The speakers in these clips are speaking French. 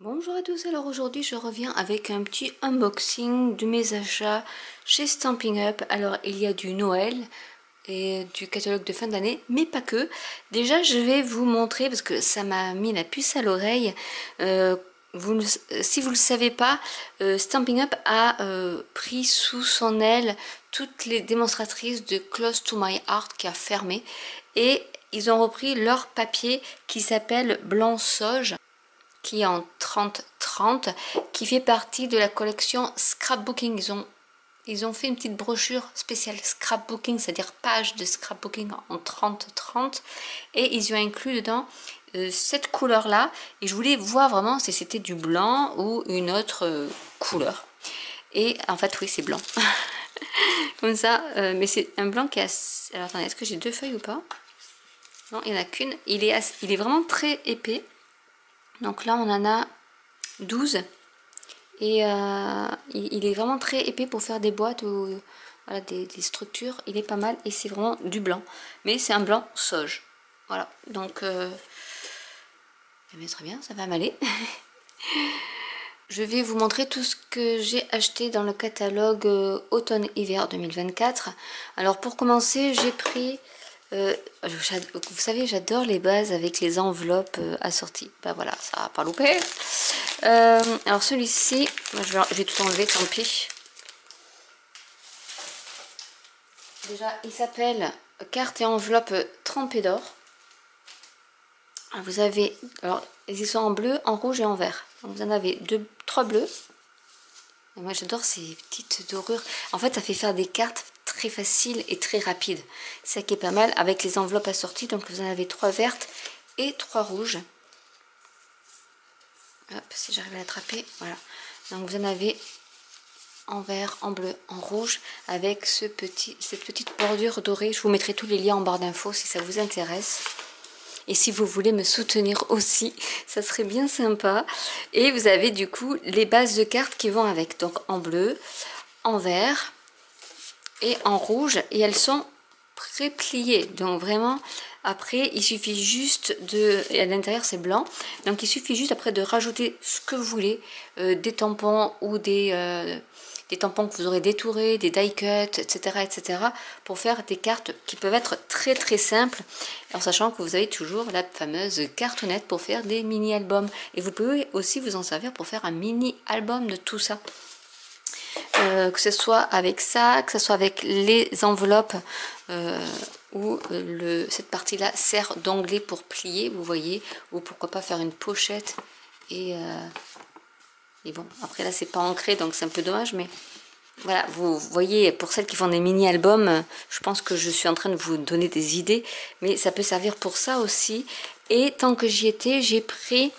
Bonjour à tous, alors aujourd'hui je reviens avec un petit unboxing de mes achats chez Stampin' Up. Alors il y a du Noël et du catalogue de fin d'année, mais pas que. Déjà je vais vous montrer, parce que ça m'a mis la puce à l'oreille, si vous ne le savez pas, Stampin' Up a pris sous son aile toutes les démonstratrices de Close to My Heart qui a fermé, et ils ont repris leur papier qui s'appelle Blanc Sauge, qui est en 30-30, qui fait partie de la collection Scrapbooking. Ils ont fait une petite brochure spéciale Scrapbooking, c'est-à-dire page de Scrapbooking en 30-30, et ils y ont inclus dedans cette couleur-là, et je voulais voir vraiment si c'était du blanc ou une autre couleur. Et en fait, oui, c'est blanc. Comme ça, mais c'est un blanc qui est... Alors attendez, est-ce que j'ai deux feuilles ou pas? Non, il n'y en a qu'une. Il est vraiment très épais. Donc là, on en a 12. Et il est vraiment très épais pour faire des boîtes ou voilà, des structures. Il est pas mal et c'est vraiment du blanc. Mais c'est un blanc sauge. Voilà, donc très bien, ça va m'aller. Je vais vous montrer tout ce que j'ai acheté dans le catalogue automne-hiver 2024. Alors pour commencer, j'ai pris... vous savez, j'adore les bases avec les enveloppes assorties. Ben voilà, ça va pas louper. Alors celui-ci, je vais tout enlever, tant pis. Déjà, il s'appelle carte et enveloppe trempée d'or. Vous avez, alors ils sont en bleu, en rouge et en vert. Donc vous en avez trois bleus. Et moi j'adore ces petites dorures. En fait, ça fait faire des cartes très faciles et très rapides. C'est ça qui est pas mal avec les enveloppes assorties. Donc vous en avez trois vertes et trois rouges. Hop, si j'arrive à l'attraper, voilà. Donc vous en avez en vert, en bleu, en rouge, avec cette petite bordure dorée. Je vous mettrai tous les liens en barre d'infos si ça vous intéresse. Et si vous voulez me soutenir aussi, ça serait bien sympa. Et vous avez du coup les bases de cartes qui vont avec. Donc en bleu, en vert et en rouge. Et elles sont pré-pliées. Donc vraiment, après, il suffit juste de... Et à l'intérieur, c'est blanc. Donc il suffit juste après de rajouter ce que vous voulez. Des tampons ou des tampons que vous aurez détourés, des die cuts, etc., pour faire des cartes qui peuvent être très très simples, en sachant que vous avez toujours la fameuse cartonnette pour faire des mini-albums. Et vous pouvez aussi vous en servir pour faire un mini-album de tout ça. Que ce soit avec ça, que ce soit avec les enveloppes où cette partie-là sert d'onglet pour plier, vous voyez, ou pourquoi pas faire une pochette et bon, après là c'est pas ancré donc c'est un peu dommage, mais voilà, vous voyez, pour celles qui font des mini-albums, je pense que je suis en train de vous donner des idées, mais ça peut servir pour ça aussi. Et tant que j'y étais, j'ai pris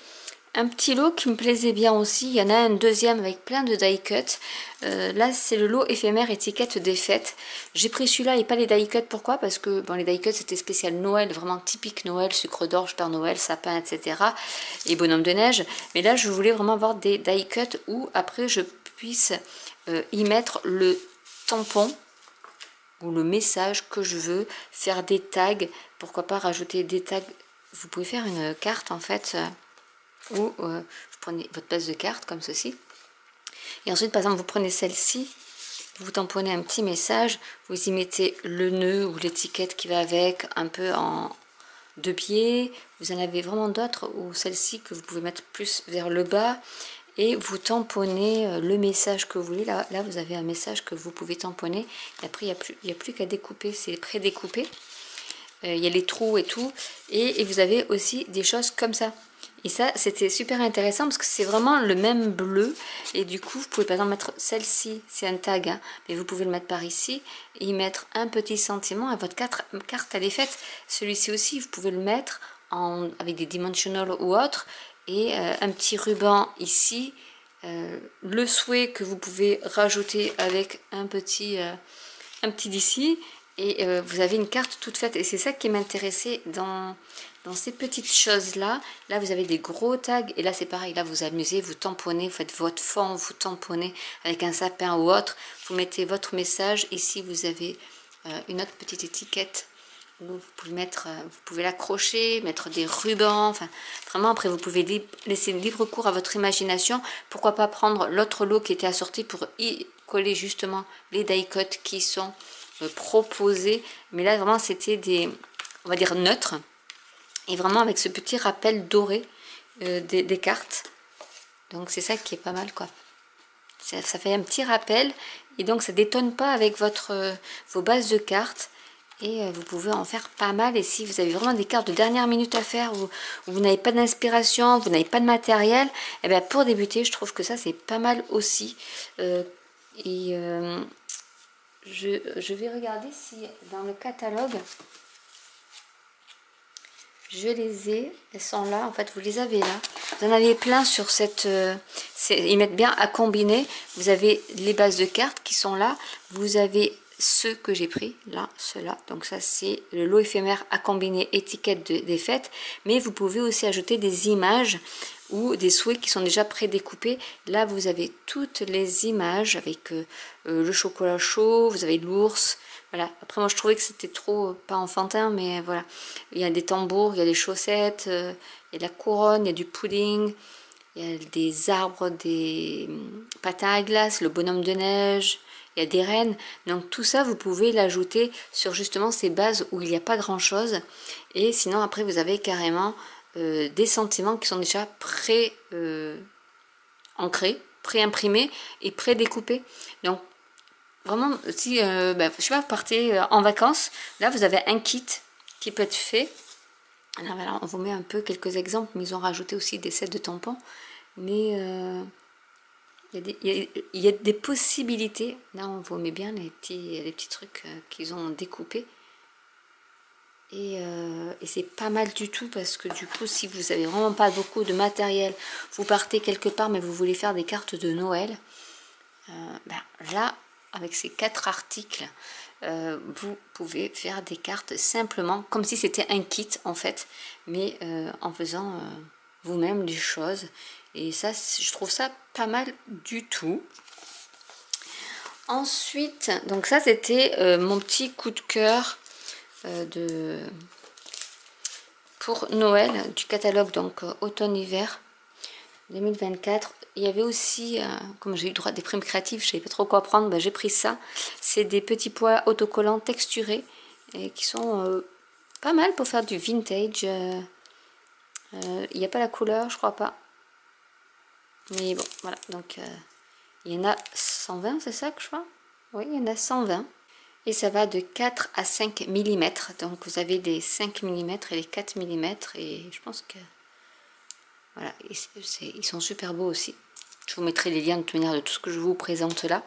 un petit lot qui me plaisait bien aussi. Il y en a un deuxième avec plein de die cuts. Là, c'est le lot éphémère étiquette des fêtes. J'ai pris celui-là et pas les die cuts. Pourquoi? Parce que bon, les die cuts, c'était spécial Noël, vraiment typique Noël, sucre d'orge, Père Noël, sapin, etc. Et bonhomme de neige. Mais là, je voulais vraiment avoir des die cuts où après, je puisse y mettre le tampon ou le message que je veux, faire des tags, pourquoi pas rajouter des tags. Vous pouvez faire une carte en fait où vous prenez votre base de carte comme ceci, et ensuite par exemple vous prenez celle-ci, vous tamponnez un petit message, vous y mettez le nœud ou l'étiquette qui va avec, un peu en deux pieds. Vous en avez vraiment d'autres, ou celle-ci que vous pouvez mettre plus vers le bas, et vous tamponnez le message que vous voulez. Là vous avez un message que vous pouvez tamponner, et après il n'y a plus qu'à découper, c'est pré-découpé. Il y a les trous et tout, et vous avez aussi des choses comme ça. Et ça, c'était super intéressant parce que c'est vraiment le même bleu. Et du coup, vous pouvez par exemple mettre celle-ci, c'est un tag, hein, mais vous pouvez le mettre par ici et y mettre un petit sentiment. À votre carte elle est faite. Celui-ci aussi, vous pouvez le mettre avec des dimensional ou autres. Et un petit ruban ici. Le souhait que vous pouvez rajouter avec un petit d'ici. Et vous avez une carte toute faite. Et c'est ça qui m'intéressait dans ces petites choses là. Là vous avez des gros tags, et là c'est pareil, là vous amusez, vous tamponnez, vous faites votre fond, vous tamponnez avec un sapin ou autre, vous mettez votre message. Ici vous avez une autre petite étiquette Vous pouvez mettre, vous pouvez l'accrocher, mettre des rubans, enfin vraiment après vous pouvez laisser libre cours à votre imagination. Pourquoi pas prendre l'autre lot qui était assorti pour y coller justement les die-cuts qui sont proposés. Mais là vraiment c'était des, on va dire neutres. Et vraiment avec ce petit rappel doré des cartes. Donc c'est ça qui est pas mal quoi. Ça fait un petit rappel et donc ça détonne pas avec vos bases de cartes. Et vous pouvez en faire pas mal. Et si vous avez vraiment des cartes de dernière minute à faire, où vous n'avez pas d'inspiration, vous n'avez pas de matériel, et bien pour débuter, je trouve que ça c'est pas mal aussi. Je vais regarder si dans le catalogue, je les ai. Elles sont là, en fait vous les avez là. Vous en avez plein sur cette... ils mettent bien à combiner. Vous avez les bases de cartes qui sont là. Vous avez... ceux que j'ai pris, là, ceux-là. Donc ça, c'est le lot éphémère à combiner étiquette des fêtes. Mais vous pouvez aussi ajouter des images ou des souhaits qui sont déjà prédécoupés. Là, vous avez toutes les images avec le chocolat chaud, vous avez l'ours. Voilà. Après, moi, je trouvais que c'était trop, pas enfantin, mais voilà. Il y a des tambours, il y a des chaussettes, il y a de la couronne, il y a du pudding, il y a des arbres, des patins à glace, le bonhomme de neige. Il y a des rennes, donc tout ça vous pouvez l'ajouter sur justement ces bases où il n'y a pas grand chose. Et sinon après vous avez carrément des sentiments qui sont déjà ancrés, pré-imprimés et pré-découpés. Donc vraiment si je sais pas, vous partez en vacances, là vous avez un kit qui peut être fait. Alors voilà, on vous met un peu quelques exemples, mais ils ont rajouté aussi des sets de tampons. Mais il y a des possibilités. Là, on vous met bien les petits trucs qu'ils ont découpés. Et c'est pas mal du tout parce que du coup, si vous n'avez vraiment pas beaucoup de matériel, vous partez quelque part mais vous voulez faire des cartes de Noël, là, avec ces 4 articles, vous pouvez faire des cartes simplement, comme si c'était un kit en fait, mais en faisant vous-même les choses. Et ça, je trouve ça pas mal du tout. Ensuite, donc ça c'était mon petit coup de cœur pour Noël du catalogue, donc automne-hiver 2024. Il y avait aussi, comme j'ai eu droit à des primes créatives, je ne savais pas trop quoi prendre, j'ai pris ça. C'est des petits pois autocollants texturés et qui sont pas mal pour faire du vintage. Il n'y a pas la couleur, je crois pas. Mais bon, voilà, donc il y en a 120, c'est ça que je vois? Oui, il y en a 120. Et ça va de 4 à 5 mm. Donc vous avez des 5 mm et les 4 mm. Et je pense que... Voilà, ils sont super beaux aussi. Je vous mettrai les liens de toute manière de tout ce que je vous présente là.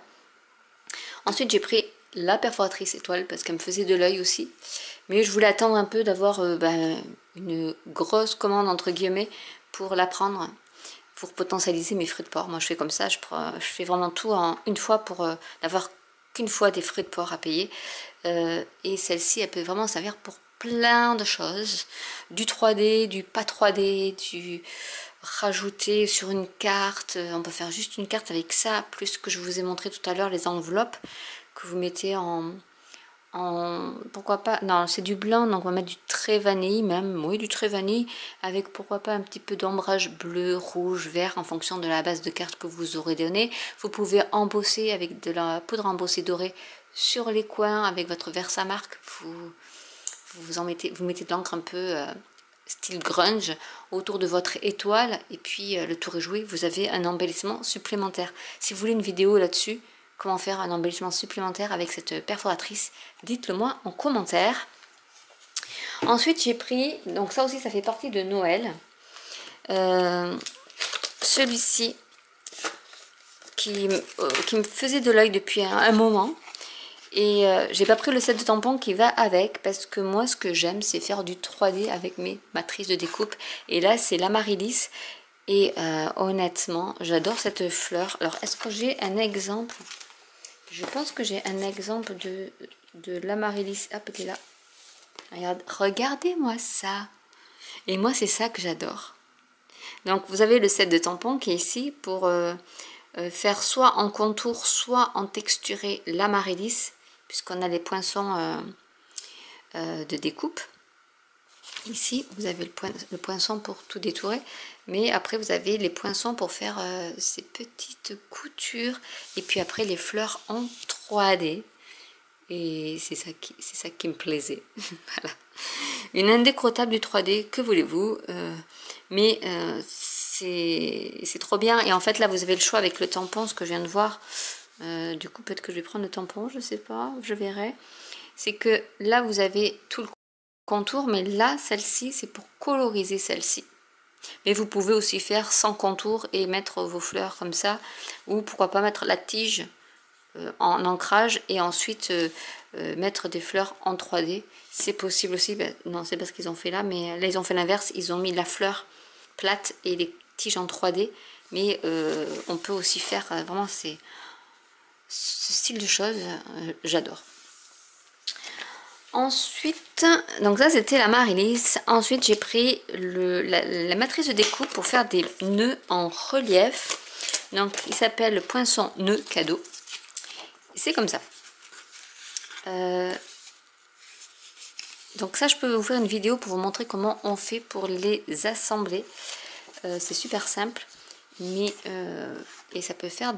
Ensuite, j'ai pris la perforatrice étoile parce qu'elle me faisait de l'œil aussi. Mais je voulais attendre un peu d'avoir une grosse commande entre guillemets pour la prendre. Pour potentialiser mes fruits de porc. Moi je fais comme ça, je fais vraiment tout en une fois pour n'avoir qu'une fois des fruits de porc à payer. Et celle-ci, elle peut vraiment servir pour plein de choses. Du 3D, du pas 3D, du rajouter sur une carte. On peut faire juste une carte avec ça, plus ce que je vous ai montré tout à l'heure, les enveloppes que vous mettez pourquoi pas, non c'est du blanc donc on va mettre du trait vanille même, oui du trait vanille avec pourquoi pas un petit peu d'ombrage bleu, rouge, vert en fonction de la base de carte que vous aurez donnée. Vous pouvez embosser avec de la poudre embossée dorée sur les coins avec votre Versamark. Vous mettez de l'encre un peu style grunge autour de votre étoile et puis le tour est joué, vous avez un embellissement supplémentaire. Si vous voulez une vidéo là-dessus, comment faire un embellissement supplémentaire avec cette perforatrice, dites-le moi en commentaire. Ensuite j'ai pris, donc ça aussi ça fait partie de Noël, celui-ci qui me faisait de l'œil depuis un moment. Et j'ai pas pris le set de tampons qui va avec parce que moi ce que j'aime c'est faire du 3D avec mes matrices de découpe. Et là c'est l'Amaryllis et honnêtement j'adore cette fleur. Alors est-ce que j'ai un exemple? Je pense que j'ai un exemple de l'Amaryllis. Hop, elle est là. Regardez-moi ça. Et moi c'est ça que j'adore. Donc vous avez le set de tampons qui est ici pour faire soit en contour soit en texturé l'Amaryllis, puisqu'on a les poinçons de découpe. Ici, vous avez le poinçon pour tout détourer, mais après vous avez les poinçons pour faire ces petites coutures, et puis après les fleurs en 3D. Et c'est ça qui me plaisait. Voilà. Une indécrottable du 3D, que voulez-vous, mais c'est trop bien. Et en fait là vous avez le choix avec le tampon, ce que je viens de voir. Du coup peut-être que je vais prendre le tampon, je sais pas, je verrai. C'est que là vous avez tout le contour, mais là celle-ci c'est pour coloriser celle-ci. Mais vous pouvez aussi faire sans contour et mettre vos fleurs comme ça, ou pourquoi pas mettre la tige en ancrage et ensuite mettre des fleurs en 3D. C'est possible aussi. Ben, non, c'est parce qu'ils ont fait là, mais là ils ont fait l'inverse, ils ont mis la fleur plate et les tiges en 3D. Mais on peut aussi faire vraiment ce style de choses, j'adore. Ensuite, donc ça c'était la Marilis. Ensuite j'ai pris la matrice de découpe pour faire des nœuds en relief. Donc il s'appelle le poinçon nœud cadeau. C'est comme ça. Donc ça je peux vous faire une vidéo pour vous montrer comment on fait pour les assembler. C'est super simple. Mais et ça peut faire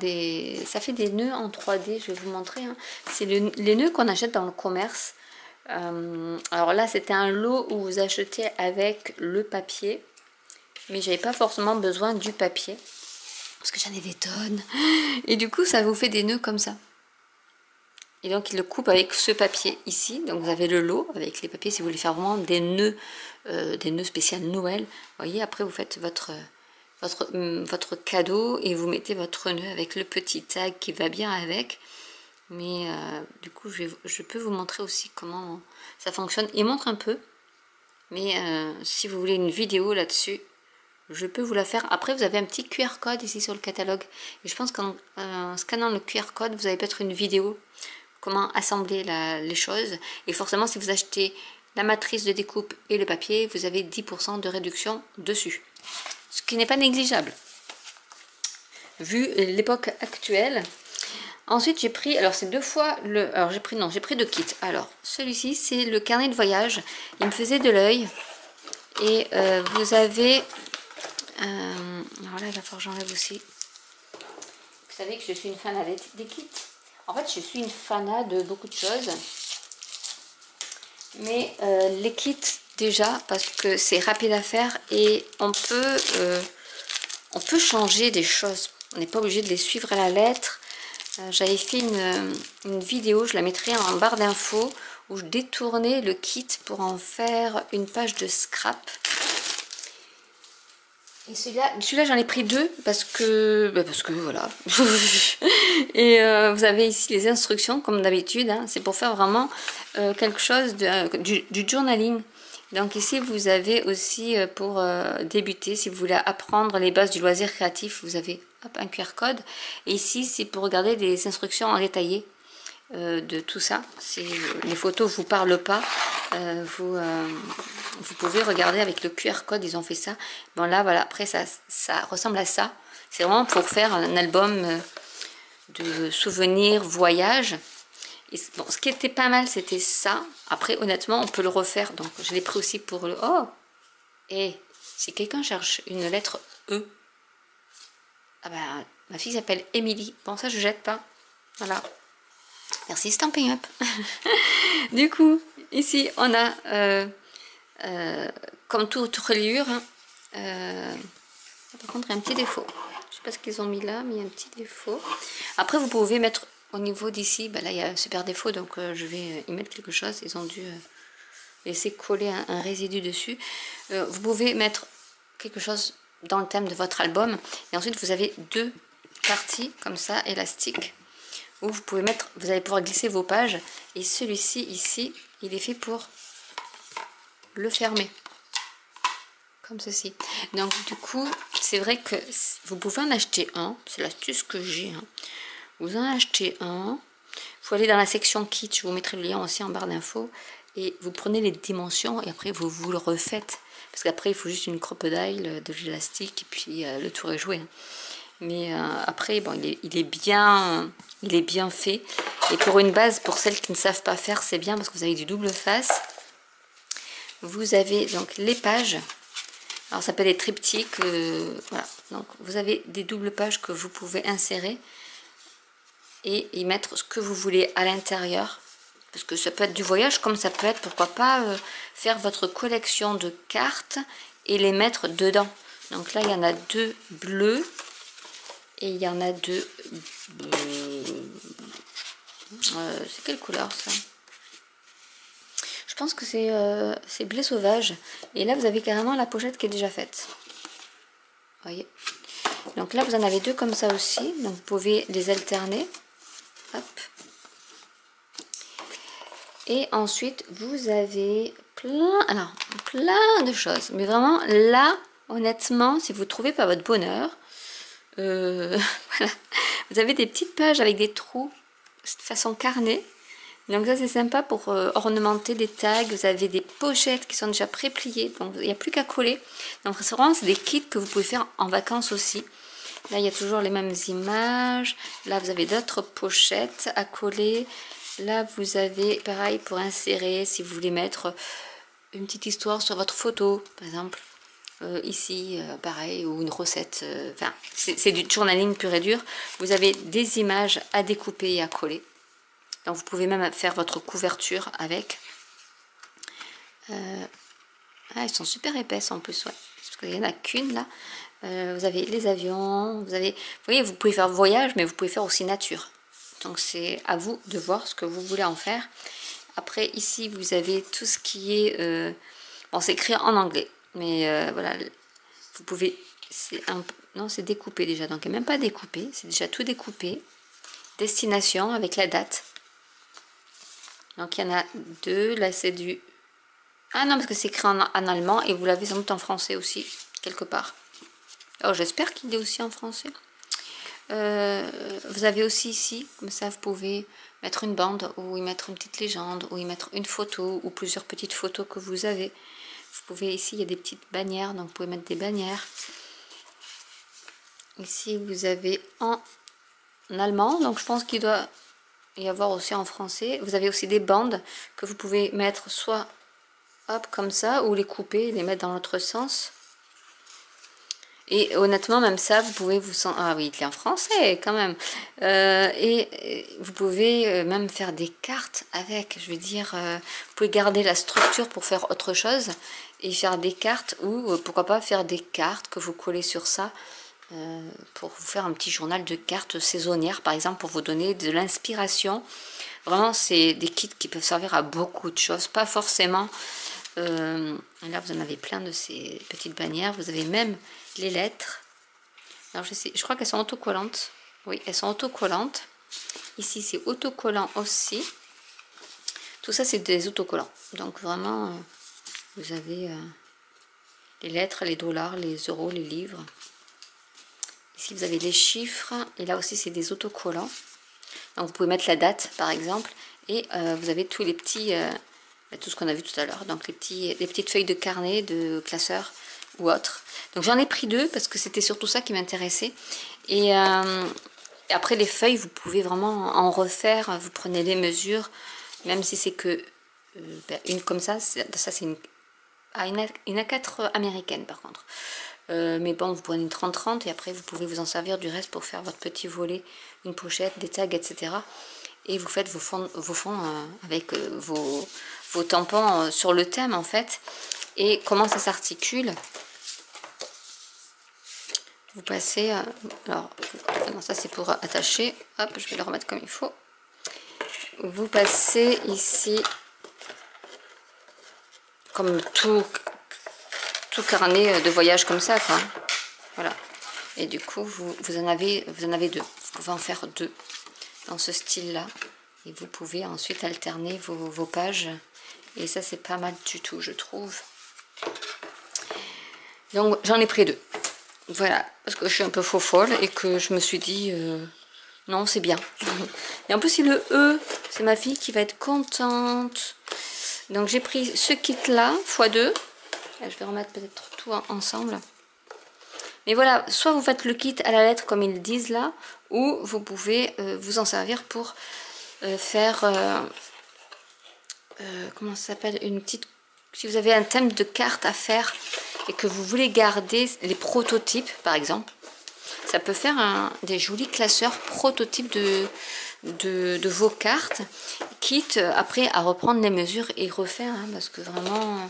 ça fait des nœuds en 3D, je vais vous montrer. Hein. C'est les nœuds qu'on achète dans le commerce. Alors là c'était un lot où vous achetez avec le papier, mais j'avais pas forcément besoin du papier parce que j'en ai des tonnes, et du coup ça vous fait des nœuds comme ça. Et donc il le coupe avec ce papier ici. Donc vous avez le lot avec les papiers si vous voulez faire vraiment des nœuds spécial Noël. Vous voyez, après vous faites votre cadeau et vous mettez votre nœud avec le petit tag qui va bien avec. Mais du coup je peux vous montrer aussi comment ça fonctionne. Il montre un peu, mais si vous voulez une vidéo là-dessus, je peux vous la faire. Après vous avez un petit QR code ici sur le catalogue, et je pense qu'en scannant le QR code vous avez peut-être une vidéo comment assembler les choses. Et forcément si vous achetez la matrice de découpe et le papier, vous avez 10% de réduction dessus, ce qui n'est pas négligeable vu l'époque actuelle. Ensuite j'ai pris, alors c'est deux fois j'ai pris deux kits. Alors celui-ci c'est le carnet de voyage, il me faisait de l'œil. Et vous avez alors là il va falloir que j'enlève aussi. Vous savez que je suis une fan des kits. En fait je suis une fan de beaucoup de choses, mais les kits déjà parce que c'est rapide à faire et on peut changer des choses, on n'est pas obligé de les suivre à la lettre. J'avais fait une vidéo, je la mettrai en barre d'infos, où je détournais le kit pour en faire une page de scrap. Et celui-là j'en ai pris deux parce que voilà. Et vous avez ici les instructions comme d'habitude, hein, c'est pour faire vraiment quelque chose du journaling. Donc ici vous avez aussi pour débuter, si vous voulez apprendre les bases du loisir créatif, vous avez un QR code. Et ici c'est pour regarder les instructions en détaillé de tout ça. Si les photos vous parlent pas, vous pouvez regarder avec le QR code, ils ont fait ça. Bon là voilà, après ça ressemble à ça. C'est vraiment pour faire un album de souvenirs, voyages. Et bon, ce qui était pas mal c'était ça. Après honnêtement on peut le refaire, donc je l'ai pris aussi pour le... Oh, et si quelqu'un cherche une lettre E, ah ben, ma fille s'appelle Émilie. Bon ça je jette pas, voilà. Merci Stampin' Up. Du coup ici on a comme toute reliure, par contre il y a un petit défaut, je sais pas ce qu'ils ont mis là, mais il y a un petit défaut. Après vous pouvez mettre au niveau d'ici, ben là il y a un super défaut, donc je vais y mettre quelque chose. Ils ont dû laisser coller un résidu dessus. Vous pouvez mettre quelque chose dans le thème de votre album, et ensuite vous avez deux parties comme ça élastiques où vous pouvez mettre, vous allez pouvoir glisser vos pages. Et celui-ci ici il est fait pour le fermer comme ceci. Donc du coup c'est vrai que vous pouvez en acheter un, c'est l'astuce que j'ai, hein. Vous en achetez un, il faut aller dans la section kit, je vous mettrai le lien aussi en barre d'infos, et vous prenez les dimensions et après vous le refaites, parce qu'après il faut juste une crocodile, de l'élastique, et puis le tour est joué, hein. Mais après bon, il est bien fait, et pour une base, pour celles qui ne savent pas faire, c'est bien parce que vous avez du double face. vous avez donc les pages. Alors ça peut être des triptyques, voilà. Donc vous avez des doubles pages que vous pouvez insérer et y mettre ce que vous voulez à l'intérieur. Parce que ça peut être du voyage, comme ça peut être, pourquoi pas, faire votre collection de cartes et les mettre dedans. Donc là, il y en a 2 bleus et il y en a 2... c'est quelle couleur ça? Je pense que c'est blé sauvage. Et là, vous avez carrément la pochette qui est déjà faite. Vous voyez? Donc là, vous en avez 2 comme ça aussi. Donc vous pouvez les alterner. Hop. Et ensuite, vous avez plein de choses. Mais vraiment, là, honnêtement, si vous ne trouvez pas votre bonheur, voilà. Vous avez des petites pages avec des trous, de façon carnet. Donc ça, c'est sympa pour ornementer des tags. Vous avez des pochettes qui sont déjà pré-pliées. Donc, il n'y a plus qu'à coller. Donc, c'est vraiment des kits que vous pouvez faire en vacances aussi. Là, il y a toujours les mêmes images. Là, vous avez d'autres pochettes à coller. Là, vous avez, pareil, pour insérer, si vous voulez mettre une petite histoire sur votre photo, par exemple. Ici, pareil, ou une recette. Enfin, c'est du journaling pur et dur. Vous avez des images à découper et à coller. Donc, vous pouvez même faire votre couverture avec. Ils sont super épaisses en plus, ouais. Parce qu'il n'y en a qu'une, là. Vous avez les avions. Vous voyez, vous pouvez faire voyage, mais vous pouvez faire aussi nature. Donc, c'est à vous de voir ce que vous voulez en faire. Après, ici, vous avez tout ce qui est... bon, c'est écrit en anglais. Mais voilà, vous pouvez... Non, c'est découpé déjà. Donc, il n'est même pas découpé. C'est déjà tout découpé. Destination avec la date. Donc, il y en a 2. Là, c'est du... Ah non, parce que c'est écrit en allemand. Et vous l'avez sans doute en français aussi, quelque part. Oh, j'espère qu'il est aussi en français. Vous avez aussi ici, comme ça, vous pouvez mettre une bande, ou y mettre une petite légende, ou y mettre une photo, ou plusieurs petites photos que vous avez. Vous pouvez, ici, il y a des petites bannières, donc vous pouvez mettre des bannières. Ici, vous avez en allemand, donc je pense qu'il doit y avoir aussi en français. Vous avez aussi des bandes que vous pouvez mettre soit hop comme ça, ou les couper, les mettre dans l'autre sens. Et honnêtement, même ça, vous pouvez vous sentir... Ah oui, il est en français quand même. Et vous pouvez même faire des cartes avec. Je veux dire, vous pouvez garder la structure pour faire autre chose et faire des cartes, ou pourquoi pas faire des cartes que vous collez sur ça pour vous faire un petit journal de cartes saisonnières, par exemple, pour vous donner de l'inspiration. Vraiment, c'est des kits qui peuvent servir à beaucoup de choses, pas forcément... là, vous en avez plein de ces petites bannières. Vous avez même les lettres. Alors, je crois qu'elles sont autocollantes. Oui, elles sont autocollantes. Ici, c'est autocollant aussi. Tout ça, c'est des autocollants. Donc, vraiment, vous avez les lettres, les dollars, les euros, les livres. Ici, vous avez les chiffres. Et là aussi, c'est des autocollants. Donc, vous pouvez mettre la date, par exemple. Et vous avez tous les petits... tout ce qu'on a vu tout à l'heure. Donc, les petites feuilles de carnet, de classeur ou autre. Donc, j'en ai pris 2 parce que c'était surtout ça qui m'intéressait. Et après, les feuilles, vous pouvez vraiment en refaire. Vous prenez les mesures, même si c'est que une comme ça. Ça, c'est une A4 américaine, par contre. Mais bon, vous prenez une 30-30 et après, vous pouvez vous en servir du reste pour faire votre petit volet, une pochette, des tags, etc. Et vous faites vos fonds avec vos tampons sur le thème, en fait. Et comment ça s'articule? Vous passez... alors, non, ça c'est pour attacher. Hop, je vais le remettre comme il faut. Vous passez ici, comme tout carnet de voyage comme ça, quoi. Voilà. Et du coup, vous en avez 2. Vous pouvez en faire 2 dans ce style-là. Et vous pouvez ensuite alterner vos pages. Et ça, c'est pas mal du tout, je trouve. Donc, j'en ai pris 2. Voilà, parce que je suis un peu faux folle et que je me suis dit, non, c'est bien. Et en plus, c'est le E. C'est ma fille qui va être contente. Donc, j'ai pris ce kit-là, x2. Je vais remettre peut-être tout ensemble. Mais voilà, soit vous faites le kit à la lettre comme ils disent là, ou vous pouvez vous en servir pour faire... comment ça s'appelle? Une petite si vous avez un thème de cartes à faire et que vous voulez garder les prototypes, par exemple, ça peut faire des jolis classeurs prototypes de vos cartes, quitte après à reprendre les mesures et refaire, hein, parce que vraiment,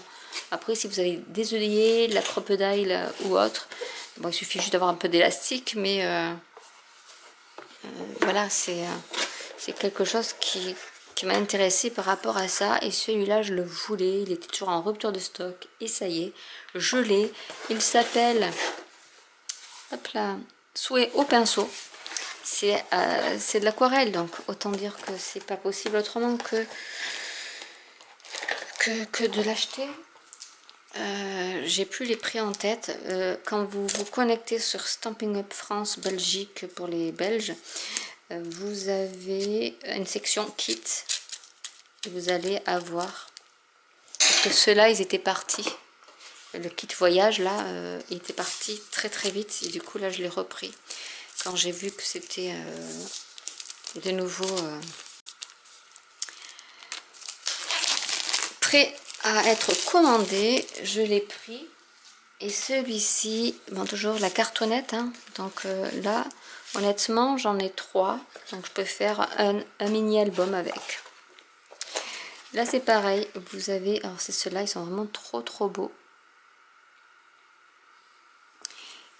après si vous avez des œillets, de la crocodile ou autre, bon, il suffit juste d'avoir un peu d'élastique, mais voilà, c'est quelque chose qui m'a intéressé par rapport à ça, et celui-là je le voulais, il était toujours en rupture de stock, et ça y est, je l'ai. Il s'appelle, hop là, Souhait au pinceau. C'est de l'aquarelle, donc autant dire que c'est pas possible autrement que de l'acheter. J'ai plus les prix en tête. Quand vous vous connectez sur Stampin' Up France Belgique pour les Belges, vous avez une section kit. Vous allez avoir, parce que ceux-là ils étaient partis. Le kit voyage là, il était parti très très vite, et du coup là je l'ai repris quand j'ai vu que c'était de nouveau prêt à être commandé. Je l'ai pris, et celui-ci, bon, toujours la cartonnette, hein, donc là honnêtement j'en ai 3, donc je peux faire un mini album avec. Là c'est pareil, vous avez, alors c'est ceux-là, ils sont vraiment trop beaux.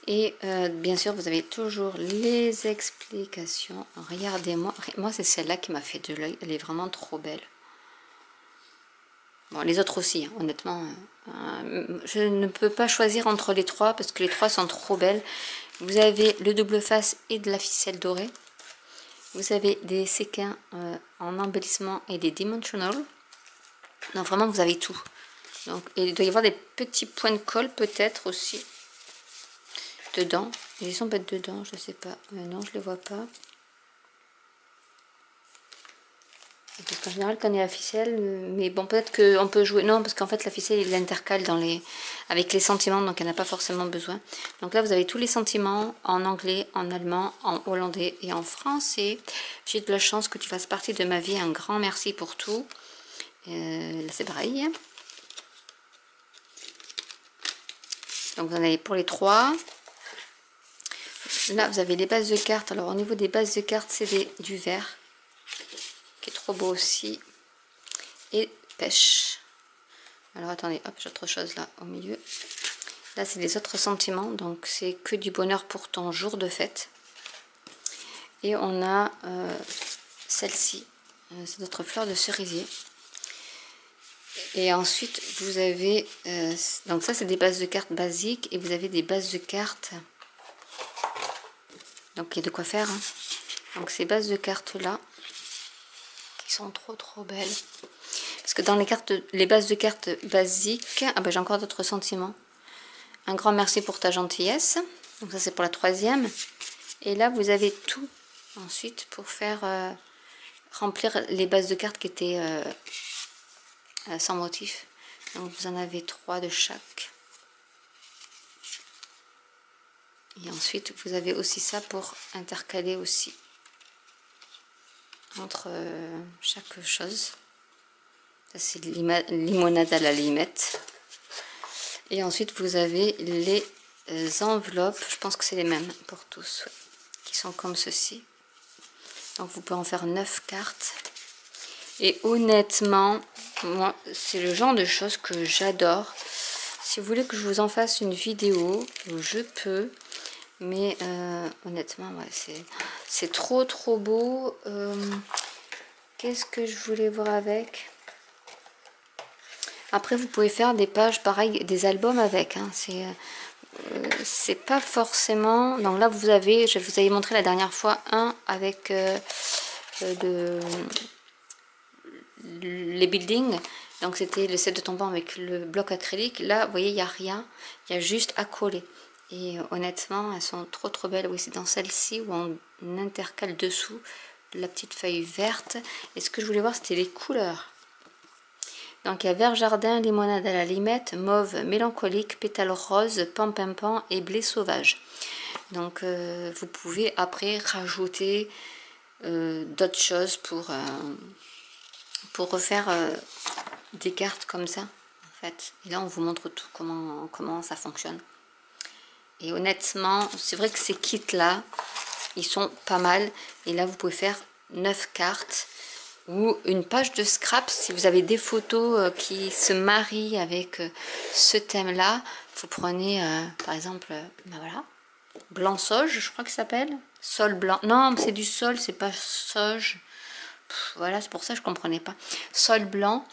Et bien sûr, vous avez toujours les explications. Regardez-moi, moi c'est celle-là qui m'a fait de l'œil. Elle est vraiment trop belle. Bon, les autres aussi, hein, honnêtement. Je ne peux pas choisir entre les 3 parce que les 3 sont trop belles. Vous avez le double face et de la ficelle dorée. Vous avez des séquins en embellissement et des dimensional. Donc vraiment, vous avez tout. Donc, et il doit y avoir des petits points de colle peut-être aussi. Dedans, ils sont peut-être dedans, je sais pas. Non, je les vois pas. Parce qu'en général, quand il y a la ficelle, mais bon, peut-être qu'on peut jouer. Non, parce qu'en fait, la ficelle, il l'intercale avec les sentiments, donc elle n'a pas forcément besoin. Donc là, vous avez tous les sentiments en anglais, en allemand, en hollandais et en français. J'ai de la chance que tu fasses partie de ma vie. Un grand merci pour tout. Là, c'est pareil. Donc, vous en avez pour les 3. Là, vous avez les bases de cartes. Alors, au niveau des bases de cartes, c'est du vert, qui est trop beau aussi. Et pêche. Alors, attendez, hop, j'ai autre chose là, au milieu. Là, c'est les autres sentiments. Donc, c'est que du bonheur pour ton jour de fête. Et on a celle-ci. C'est notre fleur de cerisier. Et ensuite, vous avez... donc, ça, c'est des bases de cartes basiques. Et vous avez des bases de cartes... Donc il y a de quoi faire, hein. Donc ces bases de cartes là qui sont trop belles, parce que dans les bases de cartes basiques, ah ben j'ai encore d'autres sentiments. Un grand merci pour ta gentillesse, donc ça c'est pour la 3e. Et là vous avez tout ensuite pour faire remplir les bases de cartes qui étaient sans motif. Donc vous en avez 3 de chaque. Et ensuite, vous avez aussi ça pour intercaler aussi entre chaque chose. Ça, c'est limonade à la limette. Et ensuite, vous avez les enveloppes. Je pense que c'est les mêmes pour tous, ouais, qui sont comme ceci. Donc, vous pouvez en faire 9 cartes. Et honnêtement, moi, c'est le genre de choses que j'adore. Si vous voulez que je vous en fasse une vidéo, je peux. Mais honnêtement, ouais, c'est trop beau. Qu'est-ce que je voulais voir avec? Après, vous pouvez faire des pages pareil, des albums avec. Hein. C'est pas forcément... Donc là, je vous avais montré la dernière fois un avec les buildings. Donc c'était le set de tombant avec le bloc acrylique. Là, vous voyez, il n'y a rien. Il y a juste à coller. Et honnêtement, elles sont trop belles. Oui, c'est dans celle-ci où on intercale dessous la petite feuille verte. Et ce que je voulais voir, c'était les couleurs. Donc, il y a vert jardin, limonade à la limette, mauve mélancolique, pétale rose, pan et blé sauvage. Donc, vous pouvez après rajouter d'autres choses pour refaire des cartes comme ça, en fait. Et là on vous montre tout comment ça fonctionne. Et honnêtement, c'est vrai que ces kits là, ils sont pas mal. Et là vous pouvez faire 9 cartes ou une page de scrap si vous avez des photos qui se marient avec ce thème là. Vous prenez par exemple, ben voilà, blanc sauge, je crois que ça s'appelle, sol blanc, non c'est du sol, c'est pas sauge. Voilà, c'est pour ça que je comprenais pas. Sol blanc.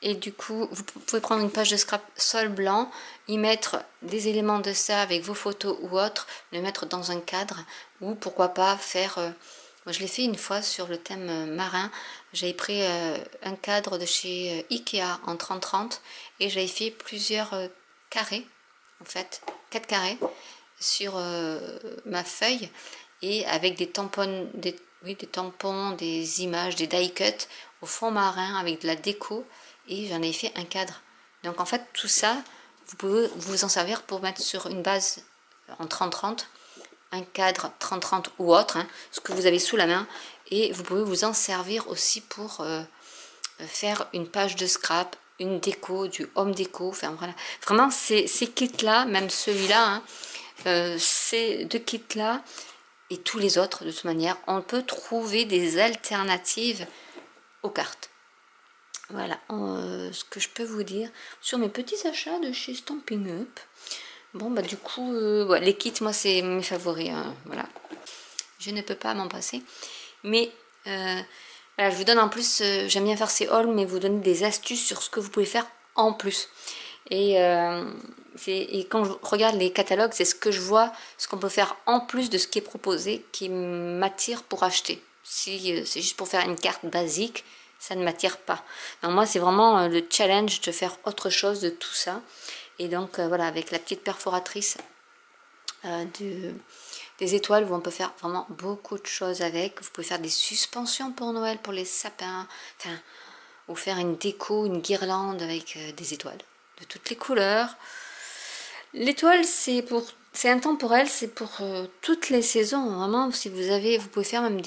Et du coup, vous pouvez prendre une page de scrap sol blanc, y mettre des éléments de ça avec vos photos ou autres, le mettre dans un cadre, ou pourquoi pas faire... moi, je l'ai fait une fois sur le thème marin. J'avais pris un cadre de chez Ikea en 30-30 et j'avais fait plusieurs carrés, en fait, 4 carrés sur ma feuille et avec des tampons, des tampons, des images, des die cuts au fond marin avec de la déco. Et j'en ai fait un cadre. Donc en fait tout ça, vous pouvez vous en servir pour mettre sur une base en 30-30, un cadre 30-30 ou autre, hein, ce que vous avez sous la main. Et vous pouvez vous en servir aussi pour faire une page de scrap, une déco, du home déco. Enfin voilà, vraiment ces kits là, même celui-là, hein, ces deux kits là et tous les autres de toute manière, on peut trouver des alternatives aux cartes. Voilà ce que je peux vous dire sur mes petits achats de chez Stampin' Up. Bon bah du coup, ouais, les kits, moi c'est mes favoris, hein, voilà. Je ne peux pas m'en passer. Mais voilà, je vous donne en plus, j'aime bien faire ces hauls, mais vous donner des astuces sur ce que vous pouvez faire en plus. Et quand je regarde les catalogues, c'est ce que je vois, ce qu'on peut faire en plus de ce qui est proposé, qui m'attire pour acheter. Si c'est juste pour faire une carte basique, ça ne m'attire pas. Donc moi c'est vraiment le challenge de faire autre chose de tout ça. Et donc voilà, avec la petite perforatrice des étoiles où on peut faire vraiment beaucoup de choses avec. Vous pouvez faire des suspensions pour Noël, pour les sapins, enfin, ou faire une déco, une guirlande avec des étoiles de toutes les couleurs. L'étoile c'est intemporel, c'est pour toutes les saisons. Vraiment, si vous avez, vous pouvez faire même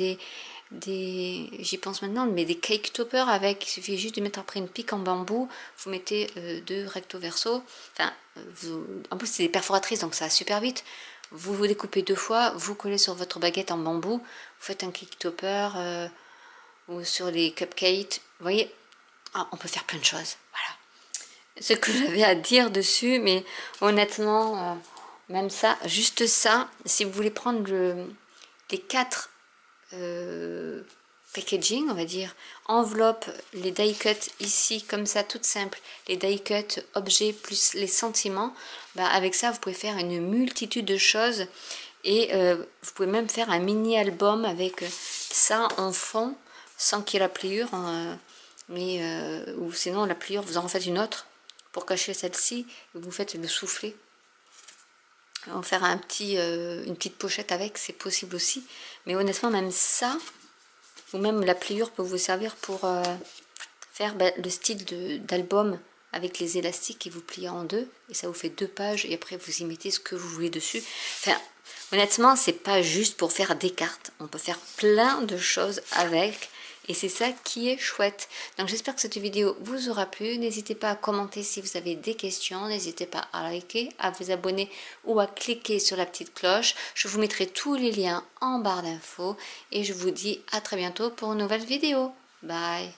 j'y pense maintenant, mais des cake toppers avec, il suffit juste de mettre après une pique en bambou, vous mettez deux recto verso, enfin, en plus c'est des perforatrices donc ça va super vite, vous découpez 2 fois, vous collez sur votre baguette en bambou, vous faites un cake topper ou sur les cupcakes, vous voyez, on peut faire plein de choses, voilà. Ce que j'avais à dire dessus, mais honnêtement, même ça, juste ça, si vous voulez prendre les 4 packaging, on va dire, enveloppe, les die cuts ici, comme ça, toute simple, les die cuts objets plus les sentiments, bah, avec ça, vous pouvez faire une multitude de choses et vous pouvez même faire un mini album avec ça en fond, sans qu'il y ait la pliure, ou sinon la pliure, vous en refaites une autre pour cacher celle-ci, vous faites le soufflet. En faire une petite pochette avec, c'est possible aussi. Mais honnêtement, même ça, ou même la pliure peut vous servir pour faire le style d'album avec les élastiques et vous pliez en 2. Et ça vous fait 2 pages et après vous y mettez ce que vous voulez dessus. Enfin, honnêtement, c'est pas juste pour faire des cartes. On peut faire plein de choses avec. Et c'est ça qui est chouette. Donc j'espère que cette vidéo vous aura plu. N'hésitez pas à commenter si vous avez des questions. N'hésitez pas à liker, à vous abonner ou à cliquer sur la petite cloche. Je vous mettrai tous les liens en barre d'infos. Et je vous dis à très bientôt pour une nouvelle vidéo. Bye!